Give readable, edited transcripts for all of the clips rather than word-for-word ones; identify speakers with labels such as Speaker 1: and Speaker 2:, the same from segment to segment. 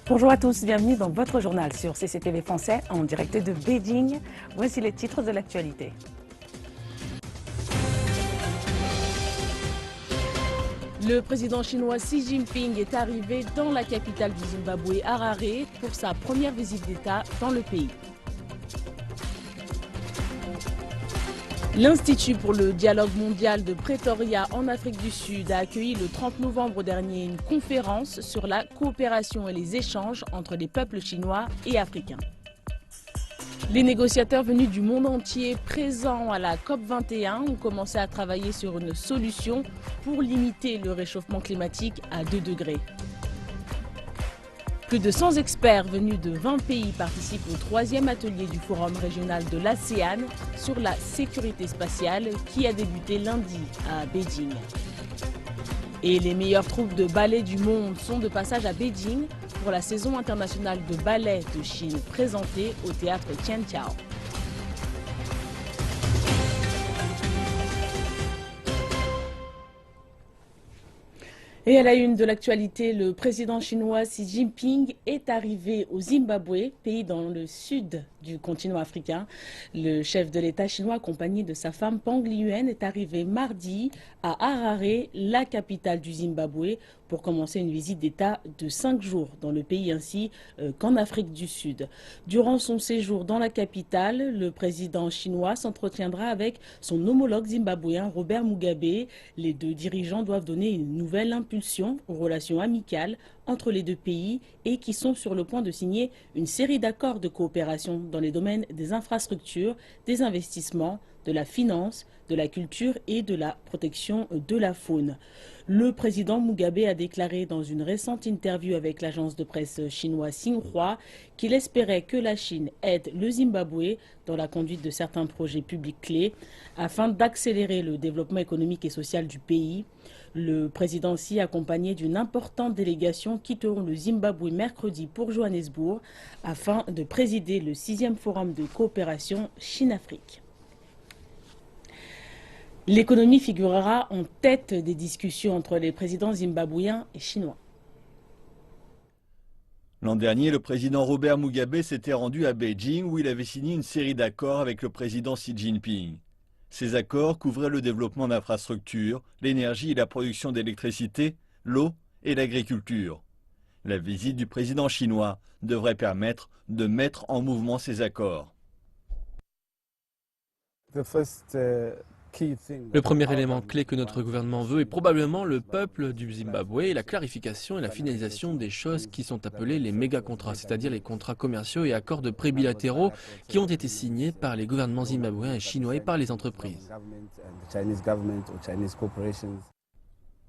Speaker 1: Bonjour à tous, bienvenue dans votre journal sur CCTV Français en direct de Beijing. Voici les titres de l'actualité. Le président chinois Xi Jinping est arrivé dans la capitale du Zimbabwe, Harare, pour sa première visite d'État dans le pays. L'Institut pour le dialogue mondial de Pretoria en Afrique du Sud a accueilli le 30 novembre dernier une conférence sur la coopération et les échanges entre les peuples chinois et africains. Les négociateurs venus du monde entier présents à la COP21 ont commencé à travailler sur une solution pour limiter le réchauffement climatique à 2 degrés. Plus de 100 experts venus de 20 pays participent au 3e atelier du Forum régional de l'ASEAN sur la sécurité spatiale qui a débuté lundi à Beijing. Et les meilleures troupes de ballet du monde sont de passage à Beijing pour la saison internationale de ballet de Chine présentée au théâtre Tianqiao. Et à la une de l'actualité, le président chinois Xi Jinping est arrivé au Zimbabwe, pays dans le sud du continent africain. Le chef de l'État chinois, accompagné de sa femme Pang Liyuan, est arrivé mardi à Harare, la capitale du Zimbabwe, pour commencer une visite d'État de 5 jours dans le pays ainsi qu'en Afrique du Sud. Durant son séjour dans la capitale, le président chinois s'entretiendra avec son homologue zimbabwéen Robert Mugabe. Les deux dirigeants doivent donner une nouvelle impulsion aux relations amicales entre les deux pays et qui sont sur le point de signer une série d'accords de coopération dans les domaines des infrastructures, des investissements, de la finance, de la culture et de la protection de la faune. Le président Mugabe a déclaré dans une récente interview avec l'agence de presse chinoise Xinhua qu'il espérait que la Chine aide le Zimbabwe dans la conduite de certains projets publics clés afin d'accélérer le développement économique et social du pays. Le président Xi, accompagné d'une importante délégation, quitteront le Zimbabwe mercredi pour Johannesburg afin de présider le 6e forum de coopération Chine-Afrique. L'économie figurera en tête des discussions entre les présidents zimbabwéens et chinois.
Speaker 2: L'an dernier, le président Robert Mugabe s'était rendu à Beijing où il avait signé une série d'accords avec le président Xi Jinping. Ces accords couvraient le développement d'infrastructures, l'énergie et la production d'électricité, l'eau et l'agriculture. La visite du président chinois devrait permettre de mettre en mouvement ces accords.
Speaker 3: Le premier élément clé que notre gouvernement veut est probablement le peuple du Zimbabwe et la clarification et la finalisation des choses qui sont appelées les méga-contrats, c'est-à-dire les contrats commerciaux et accords de prêts bilatéraux qui ont été signés par les gouvernements zimbabwéens et chinois et par les entreprises.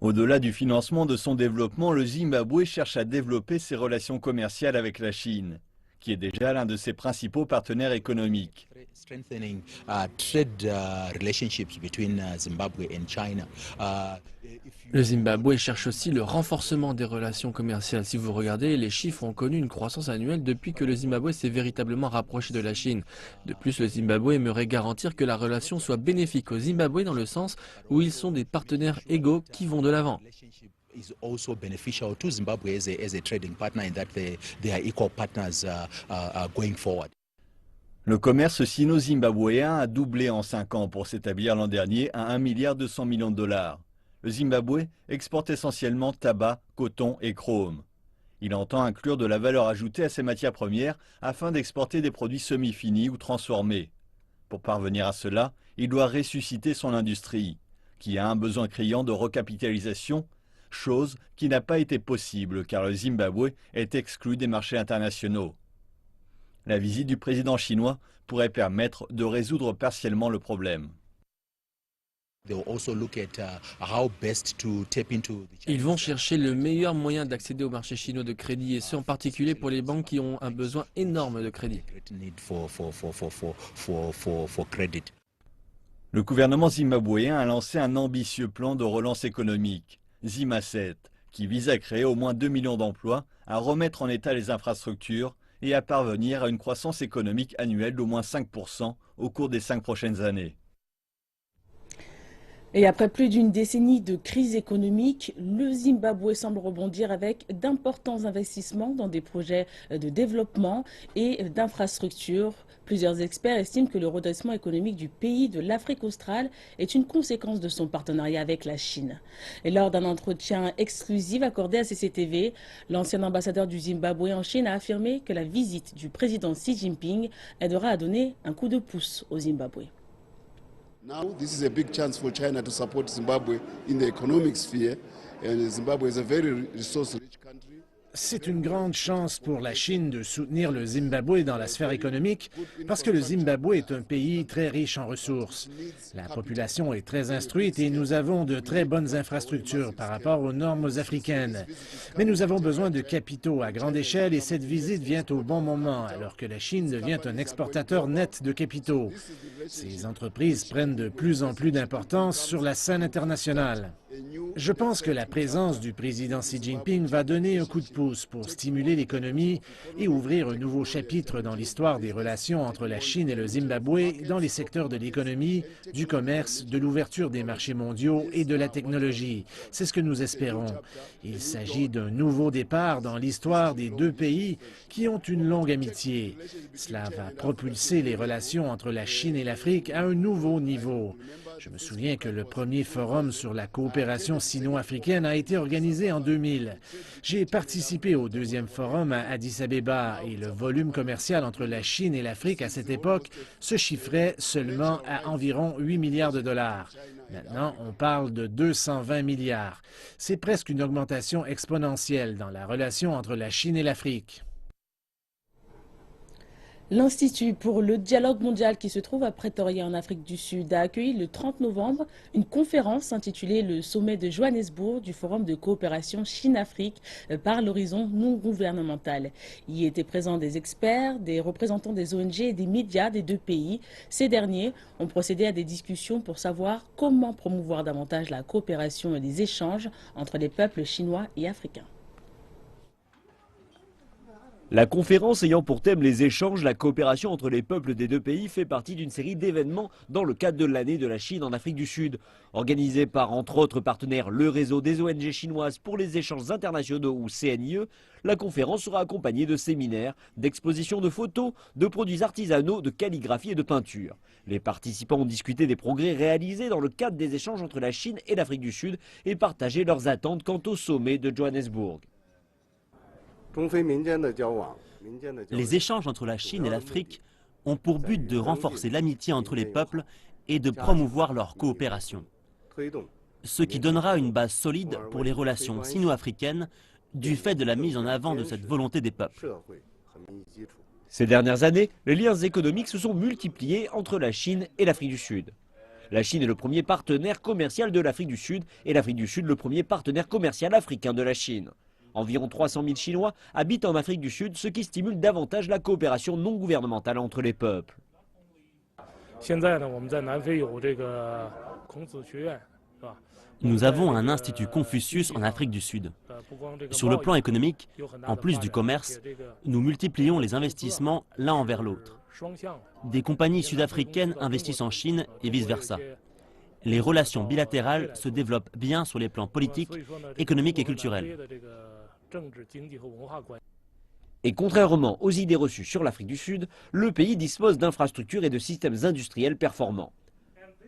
Speaker 2: Au-delà du financement de son développement, le Zimbabwe cherche à développer ses relations commerciales avec la Chine, qui est déjà l'un de ses principaux partenaires économiques.
Speaker 3: Le Zimbabwe cherche aussi le renforcement des relations commerciales. Si vous regardez, les chiffres ont connu une croissance annuelle depuis que le Zimbabwe s'est véritablement rapproché de la Chine. De plus, le Zimbabwe aimerait garantir que la relation soit bénéfique au Zimbabwe dans le sens où ils sont des partenaires égaux qui vont de l'avant.
Speaker 4: Is also beneficial to Zimbabwe as a trading partner in that they are equal partners going forward.
Speaker 2: Le commerce sino-zimbabwéen a doublé en 5 ans pour s'établir l'an dernier à 1,2 milliard de $. Le Zimbabwe exporte essentiellement tabac, coton et chrome. Il entend inclure de la valeur ajoutée à ses matières premières afin d'exporter des produits semi-finis ou transformés. Pour parvenir à cela, il doit ressusciter son industrie, qui a un besoin criant de recapitalisation, chose qui n'a pas été possible car le Zimbabwe est exclu des marchés internationaux. La visite du président chinois pourrait permettre de résoudre partiellement le problème.
Speaker 3: Ils vont chercher le meilleur moyen d'accéder au marché chinois de crédit et ce en particulier pour les banques qui ont un besoin énorme de crédit.
Speaker 2: Le gouvernement zimbabwéen a lancé un ambitieux plan de relance économique, Zima 7, qui vise à créer au moins 2 millions d'emplois, à remettre en état les infrastructures et à parvenir à une croissance économique annuelle d'au moins 5% au cours des 5 prochaines années.
Speaker 1: Et après plus d'une décennie de crise économique, le Zimbabwe semble rebondir avec d'importants investissements dans des projets de développement et d'infrastructures. Plusieurs experts estiment que le redressement économique du pays de l'Afrique australe est une conséquence de son partenariat avec la Chine. Et lors d'un entretien exclusif accordé à CCTV, l'ancien ambassadeur du Zimbabwe en Chine a affirmé que la visite du président Xi Jinping aidera à donner un coup de pouce au Zimbabwe.
Speaker 5: Now, this is a big chance for China to support Zimbabwe in the economic sphere, and Zimbabwe is a very resource-rich country.
Speaker 6: C'est une grande chance pour la Chine de soutenir le Zimbabwe dans la sphère économique parce que le Zimbabwe est un pays très riche en ressources. La population est très instruite et nous avons de très bonnes infrastructures par rapport aux normes africaines. Mais nous avons besoin de capitaux à grande échelle et cette visite vient au bon moment alors que la Chine devient un exportateur net de capitaux. Ces entreprises prennent de plus en plus d'importance sur la scène internationale. Je pense que la présence du président Xi Jinping va donner un coup de pouce pour stimuler l'économie et ouvrir un nouveau chapitre dans l'histoire des relations entre la Chine et le Zimbabwe dans les secteurs de l'économie, du commerce, de l'ouverture des marchés mondiaux et de la technologie. C'est ce que nous espérons. Il s'agit d'un nouveau départ dans l'histoire des deux pays qui ont une longue amitié. Cela va propulser les relations entre la Chine et l'Afrique à un nouveau niveau. Je me souviens que le premier forum sur la coopération sino-africaine a été organisé en 2000. J'ai participé au deuxième forum à Addis Abeba et le volume commercial entre la Chine et l'Afrique à cette époque se chiffrait seulement à environ 8 milliards de dollars. Maintenant, on parle de 220 milliards. C'est presque une augmentation exponentielle dans la relation entre la Chine et l'Afrique.
Speaker 1: L'Institut pour le dialogue mondial qui se trouve à Pretoria en Afrique du Sud a accueilli le 30 novembre une conférence intitulée le sommet de Johannesburg du Forum de coopération Chine-Afrique par l'horizon non gouvernemental. Y étaient présents des experts, des représentants des ONG et des médias des deux pays. Ces derniers ont procédé à des discussions pour savoir comment promouvoir davantage la coopération et les échanges entre les peuples chinois et africains.
Speaker 7: La conférence ayant pour thème les échanges, la coopération entre les peuples des deux pays fait partie d'une série d'événements dans le cadre de l'année de la Chine en Afrique du Sud. Organisée par entre autres partenaires le réseau des ONG chinoises pour les échanges internationaux ou CNIE, la conférence sera accompagnée de séminaires, d'expositions de photos, de produits artisanaux, de calligraphie et de peinture. Les participants ont discuté des progrès réalisés dans le cadre des échanges entre la Chine et l'Afrique du Sud et partagé leurs attentes quant au sommet de Johannesburg.
Speaker 8: Les échanges entre la Chine et l'Afrique ont pour but de renforcer l'amitié entre les peuples et de promouvoir leur coopération. Ce qui donnera une base solide pour les relations sino-africaines du fait de la mise en avant de cette volonté des peuples.
Speaker 7: Ces dernières années, les liens économiques se sont multipliés entre la Chine et l'Afrique du Sud. La Chine est le premier partenaire commercial de l'Afrique du Sud et l'Afrique du Sud le premier partenaire commercial africain de la Chine. Environ 300 000 Chinois habitent en Afrique du Sud, ce qui stimule davantage la coopération non gouvernementale entre les peuples.
Speaker 8: Nous avons un institut Confucius en Afrique du Sud. Sur le plan économique, en plus du commerce, nous multiplions les investissements l'un envers l'autre. Des compagnies sud-africaines investissent en Chine et vice-versa. Les relations bilatérales se développent bien sur les plans politiques, économiques et culturels.
Speaker 7: Et contrairement aux idées reçues sur l'Afrique du Sud, le pays dispose d'infrastructures et de systèmes industriels performants.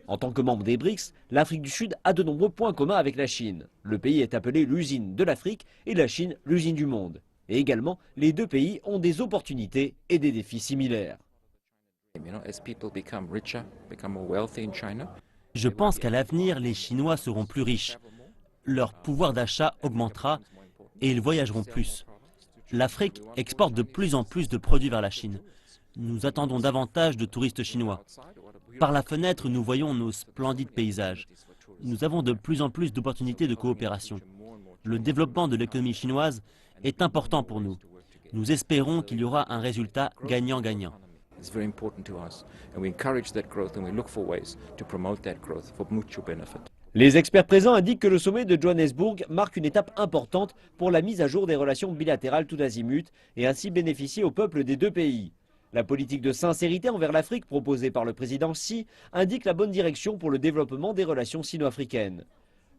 Speaker 7: En tant que membre des BRICS, l'Afrique du Sud a de nombreux points communs avec la Chine. Le pays est appelé l'usine de l'Afrique et la Chine l'usine du monde. Et également, les deux pays ont des opportunités et des défis similaires.
Speaker 8: Je pense qu'à l'avenir, les Chinois seront plus riches. Leur pouvoir d'achat augmentera et ils voyageront plus. L'Afrique exporte de plus en plus de produits vers la Chine. Nous attendons davantage de touristes chinois. Par la fenêtre, nous voyons nos splendides paysages. Nous avons de plus en plus d'opportunités de coopération. Le développement de l'économie chinoise est important pour nous. Nous espérons qu'il y aura un résultat gagnant-gagnant.
Speaker 7: Les experts présents indiquent que le sommet de Johannesburg marque une étape importante pour la mise à jour des relations bilatérales tout azimut et ainsi bénéficier au peuple des deux pays. La politique de sincérité envers l'Afrique proposée par le président Xi indique la bonne direction pour le développement des relations sino-africaines.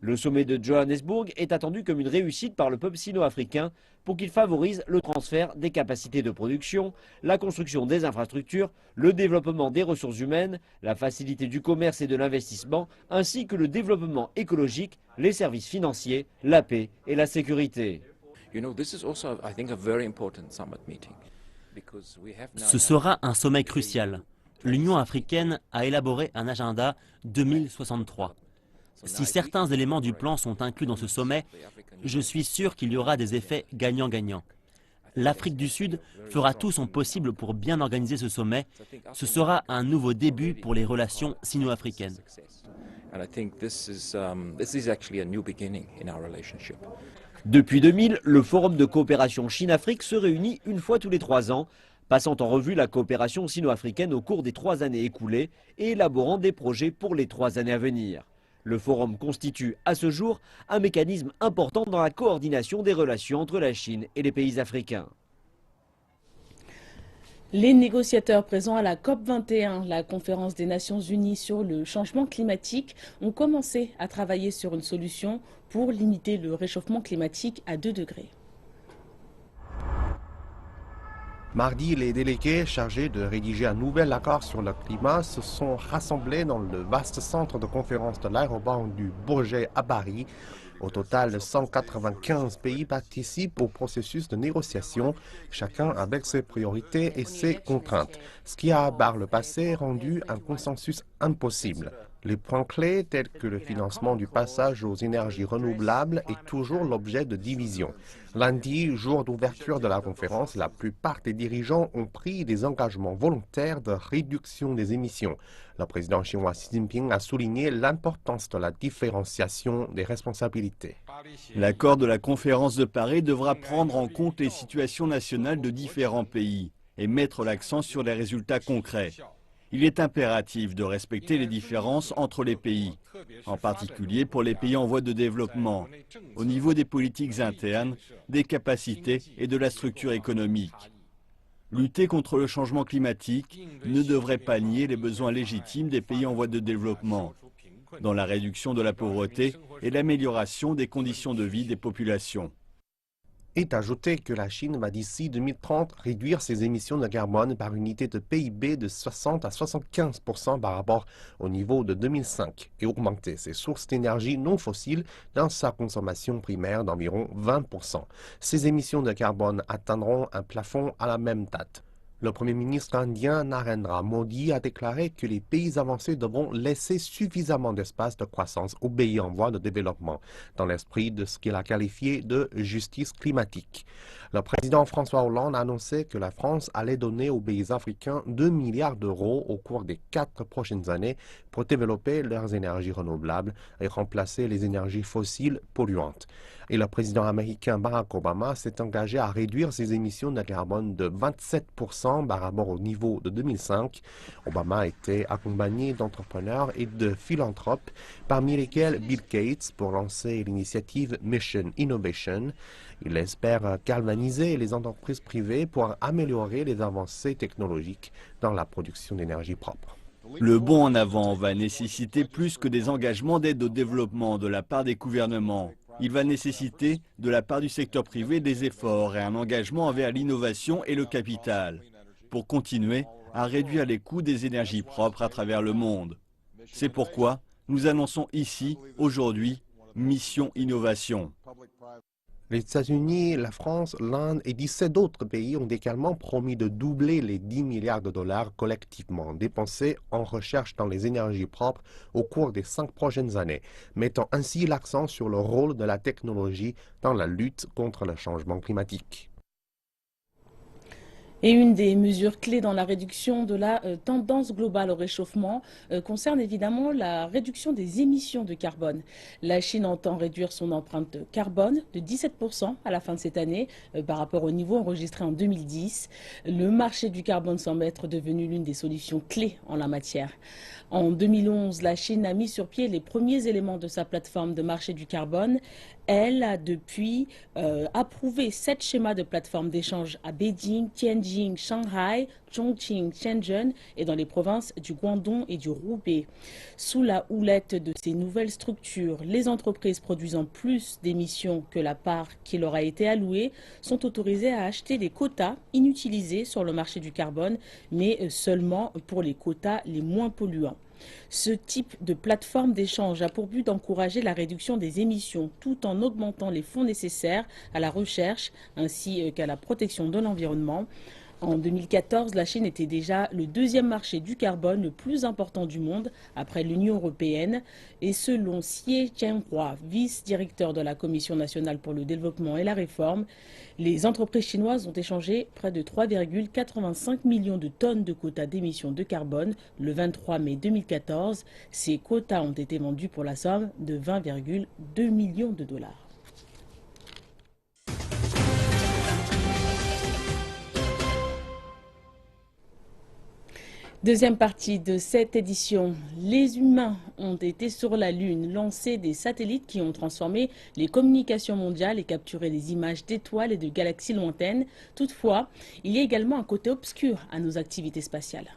Speaker 7: Le sommet de Johannesburg est attendu comme une réussite par le peuple sino-africain pour qu'il favorise le transfert des capacités de production, la construction des infrastructures, le développement des ressources humaines, la facilité du commerce et de l'investissement, ainsi que le développement écologique, les services financiers, la paix et la sécurité.
Speaker 8: Ce sera un sommet crucial. L'Union africaine a élaboré un agenda 2063. Si certains éléments du plan sont inclus dans ce sommet, je suis sûr qu'il y aura des effets gagnant-gagnant. L'Afrique du Sud fera tout son possible pour bien organiser ce sommet. Ce sera un nouveau début pour les relations sino-africaines.
Speaker 7: Depuis 2000, le Forum de coopération Chine-Afrique se réunit une fois tous les 3 ans, passant en revue la coopération sino-africaine au cours des 3 années écoulées et élaborant des projets pour les 3 années à venir. Le forum constitue à ce jour un mécanisme important dans la coordination des relations entre la Chine et les pays africains.
Speaker 1: Les négociateurs présents à la COP21, la conférence des Nations Unies sur le changement climatique, ont commencé à travailler sur une solution pour limiter le réchauffement climatique à 2 degrés.
Speaker 9: Mardi, les délégués chargés de rédiger un nouvel accord sur le climat se sont rassemblés dans le vaste centre de conférence de l'aéroport du Bourget à Paris. Au total, 195 pays participent au processus de négociation, chacun avec ses priorités et ses contraintes, ce qui a par le passé rendu un consensus impossible. Les points clés tels que le financement du passage aux énergies renouvelables est toujours l'objet de division. Lundi, jour d'ouverture de la conférence, la plupart des dirigeants ont pris des engagements volontaires de réduction des émissions. Le président chinois Xi Jinping a souligné l'importance de la différenciation des responsabilités.
Speaker 2: L'accord de la conférence de Paris devra prendre en compte les situations nationales de différents pays et mettre l'accent sur les résultats concrets. Il est impératif de respecter les différences entre les pays, en particulier pour les pays en voie de développement, au niveau des politiques internes, des capacités et de la structure économique. Lutter contre le changement climatique ne devrait pas nier les besoins légitimes des pays en voie de développement, dans la réduction de la pauvreté et l'amélioration des conditions de vie des populations.
Speaker 9: Est ajouté que la Chine va d'ici 2030 réduire ses émissions de carbone par unité de PIB de 60 à 75% par rapport au niveau de 2005 et augmenter ses sources d'énergie non fossiles dans sa consommation primaire d'environ 20%. Ces émissions de carbone atteindront un plafond à la même date. Le Premier ministre indien Narendra Modi a déclaré que les pays avancés devront laisser suffisamment d'espace de croissance aux pays en voie de développement, dans l'esprit de ce qu'il a qualifié de justice climatique. Le président François Hollande a annoncé que la France allait donner aux pays africains 2 milliards d'euros au cours des 4 prochaines années pour développer leurs énergies renouvelables et remplacer les énergies fossiles polluantes. Et le président américain Barack Obama s'est engagé à réduire ses émissions de carbone de 27% par rapport au niveau de 2005. Obama a été accompagné d'entrepreneurs et de philanthropes, parmi lesquels Bill Gates, pour lancer l'initiative Mission Innovation. Il espère galvaniser les entreprises privées pour améliorer les avancées technologiques dans la production d'énergie propre.
Speaker 2: Le bond en avant va nécessiter plus que des engagements d'aide au développement de la part des gouvernements. Il va nécessiter de la part du secteur privé des efforts et un engagement envers l'innovation et le capital pour continuer à réduire les coûts des énergies propres à travers le monde. C'est pourquoi nous annonçons ici, aujourd'hui, Mission Innovation.
Speaker 9: Les États-Unis, la France, l'Inde et 17 autres pays ont également promis de doubler les 10 milliards de dollars collectivement dépensés en recherche dans les énergies propres au cours des 5 prochaines années, mettant ainsi l'accent sur le rôle de la technologie dans la lutte contre le changement climatique.
Speaker 1: Et une des mesures clés dans la réduction de la tendance globale au réchauffement concerne évidemment la réduction des émissions de carbone. La Chine entend réduire son empreinte carbone de 17% à la fin de cette année par rapport au niveau enregistré en 2010. Le marché du carbone semble être devenu l'une des solutions clés en la matière. En 2011, la Chine a mis sur pied les premiers éléments de sa plateforme de marché du carbone. Elle a depuis approuvé 7 schémas de plateformes d'échange à Beijing, Tianjin, Shanghai, Chongqing, Shenzhen et dans les provinces du Guangdong et du Hubei. Sous la houlette de ces nouvelles structures, les entreprises produisant plus d'émissions que la part qui leur a été allouée sont autorisées à acheter des quotas inutilisés sur le marché du carbone, mais seulement pour les quotas les moins polluants. Ce type de plateforme d'échange a pour but d'encourager la réduction des émissions tout en augmentant les fonds nécessaires à la recherche ainsi qu'à la protection de l'environnement. En 2014, la Chine était déjà le deuxième marché du carbone le plus important du monde après l'Union européenne. Et selon Xie Jianhua, vice-directeur de la Commission nationale pour le développement et la réforme, les entreprises chinoises ont échangé près de 3,85 millions de tonnes de quotas d'émissions de carbone le 23 mai 2014. Ces quotas ont été vendus pour la somme de 20,2 millions de dollars. Deuxième partie de cette édition, les humains ont été sur la Lune, lancé des satellites qui ont transformé les communications mondiales et capturé des images d'étoiles et de galaxies lointaines. Toutefois, il y a également un côté obscur à nos activités spatiales.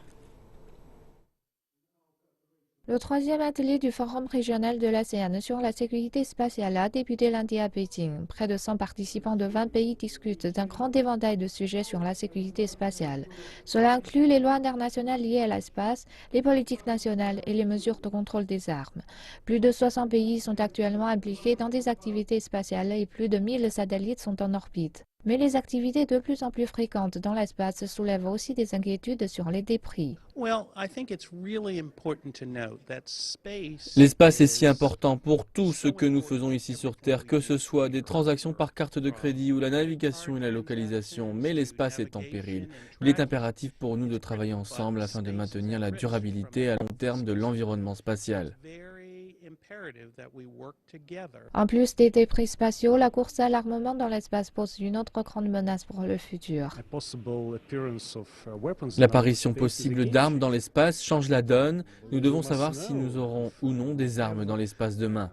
Speaker 10: Le troisième atelier du Forum régional de l'ASEAN sur la sécurité spatiale a débuté lundi à Pékin. Près de 100 participants de 20 pays discutent d'un grand éventail de sujets sur la sécurité spatiale. Cela inclut les lois internationales liées à l'espace, les politiques nationales et les mesures de contrôle des armes. Plus de 60 pays sont actuellement impliqués dans des activités spatiales et plus de 1000 satellites sont en orbite. Mais les activités de plus en plus fréquentes dans l'espace soulèvent aussi des inquiétudes sur les débris.
Speaker 3: L'espace est si important pour tout ce que nous faisons ici sur Terre, que ce soit des transactions par carte de crédit ou la navigation et la localisation, mais l'espace est en péril. Il est impératif pour nous de travailler ensemble afin de maintenir la durabilité à long terme de l'environnement spatial.
Speaker 10: En plus des débris spatiaux, la course à l'armement dans l'espace pose une autre grande menace pour le futur.
Speaker 3: L'apparition possible d'armes dans l'espace change la donne. Nous devons savoir si nous aurons ou non des armes dans l'espace demain.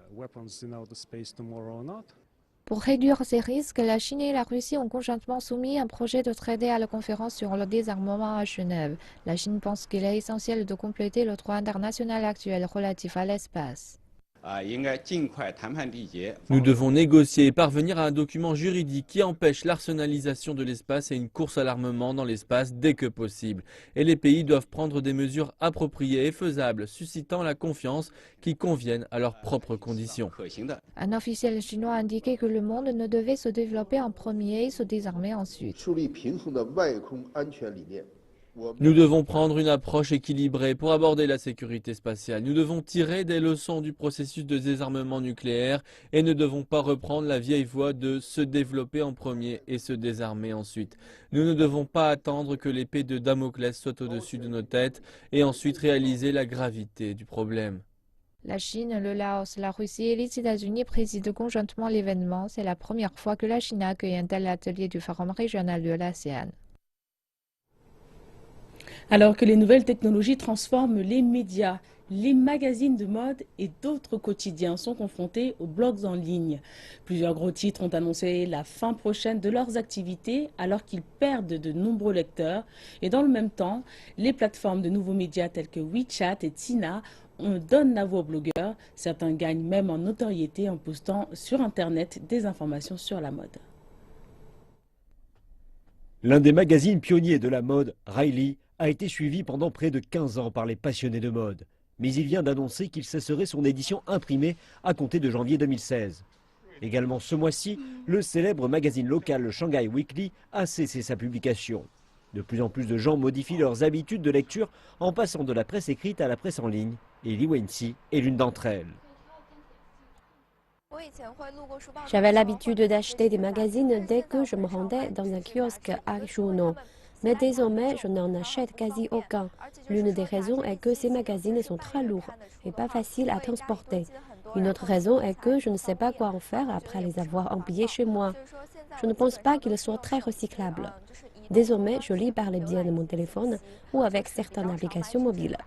Speaker 10: Pour réduire ces risques, la Chine et la Russie ont conjointement soumis un projet de traité à la conférence sur le désarmement à Genève. La Chine pense qu'il est essentiel de compléter le droit international actuel relatif à l'espace.
Speaker 3: Nous devons négocier et parvenir à un document juridique qui empêche l'arsenalisation de l'espace et une course à l'armement dans l'espace dès que possible. Et les pays doivent prendre des mesures appropriées et faisables, suscitant la confiance qui conviennent à leurs propres conditions.
Speaker 10: Un officiel chinois a indiqué que le monde ne devait se développer en premier et se désarmer ensuite.
Speaker 3: Nous devons prendre une approche équilibrée pour aborder la sécurité spatiale. Nous devons tirer des leçons du processus de désarmement nucléaire et ne devons pas reprendre la vieille voie de se développer en premier et se désarmer ensuite. Nous ne devons pas attendre que l'épée de Damoclès soit au-dessus de nos têtes et ensuite réaliser la gravité du problème.
Speaker 10: La Chine, le Laos, la Russie et les États-Unis président conjointement l'événement. C'est la première fois que la Chine accueille un tel atelier du Forum régional de l'ASEAN.
Speaker 1: Alors que les nouvelles technologies transforment les médias, les magazines de mode et d'autres quotidiens sont confrontés aux blogs en ligne. Plusieurs gros titres ont annoncé la fin prochaine de leurs activités alors qu'ils perdent de nombreux lecteurs. Et dans le même temps, les plateformes de nouveaux médias tels que WeChat et Sina donnent la voix aux blogueurs. Certains gagnent même en notoriété en postant sur Internet des informations sur la mode.
Speaker 7: L'un des magazines pionniers de la mode, Riley, a été suivi pendant près de 15 ans par les passionnés de mode. Mais il vient d'annoncer qu'il cesserait son édition imprimée à compter de janvier 2016. Également ce mois-ci, le célèbre magazine local, le Shanghai Weekly, a cessé sa publication. De plus en plus de gens modifient leurs habitudes de lecture en passant de la presse écrite à la presse en ligne. Et Li Wenxi est l'une d'entre elles.
Speaker 11: J'avais l'habitude d'acheter des magazines dès que je me rendais dans un kiosque à journaux. Mais désormais, je n'en achète quasi aucun. L'une des raisons est que ces magazines sont très lourds et pas faciles à transporter. Une autre raison est que je ne sais pas quoi en faire après les avoir empilés chez moi. Je ne pense pas qu'ils soient très recyclables. Désormais, je lis par les biais de mon téléphone ou avec certaines applications mobiles.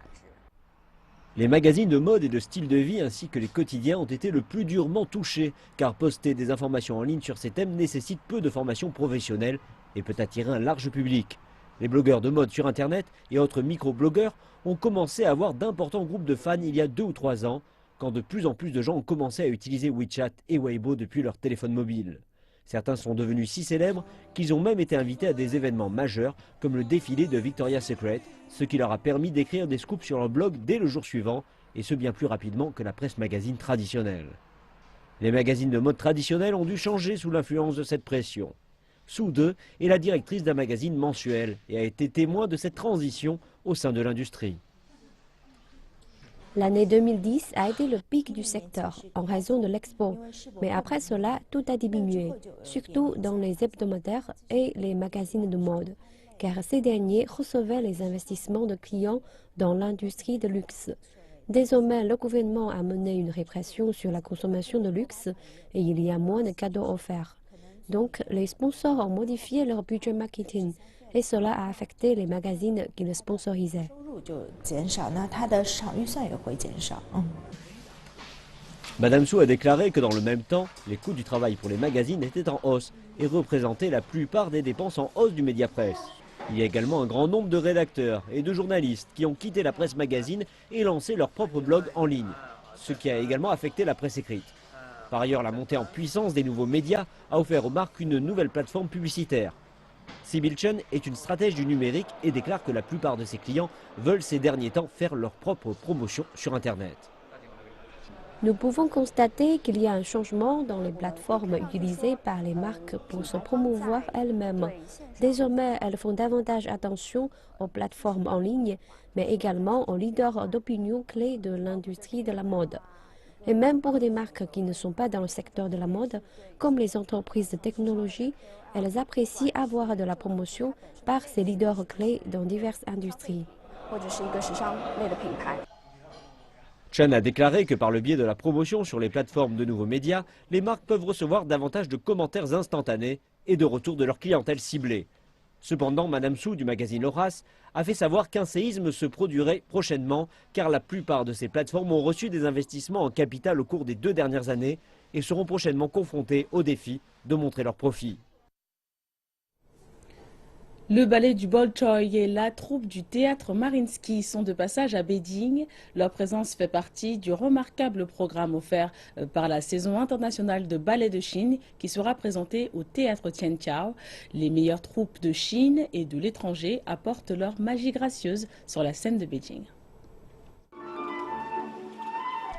Speaker 7: Les magazines de mode et de style de vie ainsi que les quotidiens ont été le plus durement touchés, car poster des informations en ligne sur ces thèmes nécessite peu de formation professionnelle et peut attirer un large public. Les blogueurs de mode sur Internet et autres micro-blogueurs ont commencé à avoir d'importants groupes de fans il y a 2 ou 3 ans, quand de plus en plus de gens ont commencé à utiliser WeChat et Weibo depuis leur téléphone mobile. Certains sont devenus si célèbres qu'ils ont même été invités à des événements majeurs comme le défilé de Victoria's Secret, ce qui leur a permis d'écrire des scoops sur leur blog dès le jour suivant, et ce bien plus rapidement que la presse magazine traditionnelle. Les magazines de mode traditionnels ont dû changer sous l'influence de cette pression. Su De est la directrice d'un magazine mensuel et a été témoin de cette transition au sein de l'industrie.
Speaker 11: L'année 2010 a été le pic du secteur en raison de l'expo, mais après cela, tout a diminué, surtout dans les hebdomadaires et les magazines de mode, car ces derniers recevaient les investissements de clients dans l'industrie de luxe. Désormais, le gouvernement a mené une répression sur la consommation de luxe et il y a moins de cadeaux offerts. Donc, les sponsors ont modifié leur budget marketing et cela a affecté les magazines qui le sponsorisaient.
Speaker 7: Madame Su a déclaré que dans le même temps, les coûts du travail pour les magazines étaient en hausse et représentaient la plupart des dépenses en hausse du Mediapresse. Il y a également un grand nombre de rédacteurs et de journalistes qui ont quitté la presse magazine et lancé leur propre blog en ligne, ce qui a également affecté la presse écrite. Par ailleurs, la montée en puissance des nouveaux médias a offert aux marques une nouvelle plateforme publicitaire. Sibyl Chen est une stratège du numérique et déclare que la plupart de ses clients veulent ces derniers temps faire leur propre promotion sur Internet.
Speaker 11: Nous pouvons constater qu'il y a un changement dans les plateformes utilisées par les marques pour se promouvoir elles-mêmes. Désormais, elles font davantage attention aux plateformes en ligne, mais également aux leaders d'opinion clés de l'industrie de la mode. Et même pour des marques qui ne sont pas dans le secteur de la mode, comme les entreprises de technologie, elles apprécient avoir de la promotion par ces leaders clés dans diverses industries.
Speaker 7: Chen a déclaré que par le biais de la promotion sur les plateformes de nouveaux médias, les marques peuvent recevoir davantage de commentaires instantanés et de retours de leur clientèle ciblée. Cependant, Madame Su du magazine Horace a fait savoir qu'un séisme se produirait prochainement car la plupart de ces plateformes ont reçu des investissements en capital au cours des 2 dernières années et seront prochainement confrontées au défi de montrer leurs profits.
Speaker 1: Le ballet du Bolchoï et la troupe du théâtre Mariinsky sont de passage à Beijing. Leur présence fait partie du remarquable programme offert par la saison internationale de ballet de Chine qui sera présentée au théâtre Tianqiao. Les meilleures troupes de Chine et de l'étranger apportent leur magie gracieuse sur la scène de Beijing.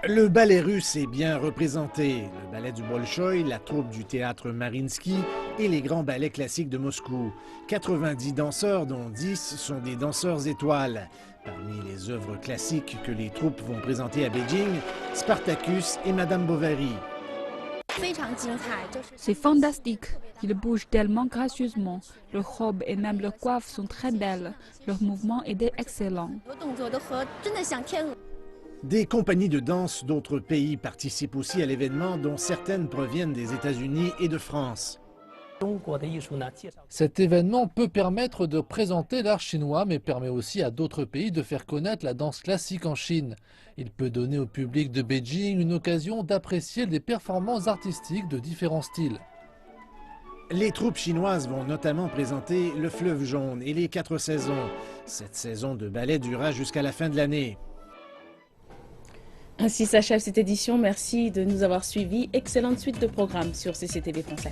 Speaker 6: Le ballet russe est bien représenté. Le ballet du Bolchoï, la troupe du théâtre Mariinsky et les grands ballets classiques de Moscou. 90 danseurs, dont 10 sont des danseurs étoiles. Parmi les œuvres classiques que les troupes vont présenter à Beijing, Spartacus et Madame Bovary.
Speaker 12: C'est fantastique. Ils bougent tellement gracieusement. Leurs robes et même leurs coiffes sont très belles. Leur mouvement est excellent.
Speaker 6: Des compagnies de danse d'autres pays participent aussi à l'événement, dont certaines proviennent des États-Unis et de France.
Speaker 13: Cet événement peut permettre de présenter l'art chinois, mais permet aussi à d'autres pays de faire connaître la danse classique en Chine. Il peut donner au public de Beijing une occasion d'apprécier des performances artistiques de différents styles.
Speaker 6: Les troupes chinoises vont notamment présenter Le Fleuve jaune et les 4 saisons. Cette saison de ballet durera jusqu'à la fin de l'année.
Speaker 1: Ainsi s'achève cette édition. Merci de nous avoir suivis. Excellente suite de programmes sur CCTV Français.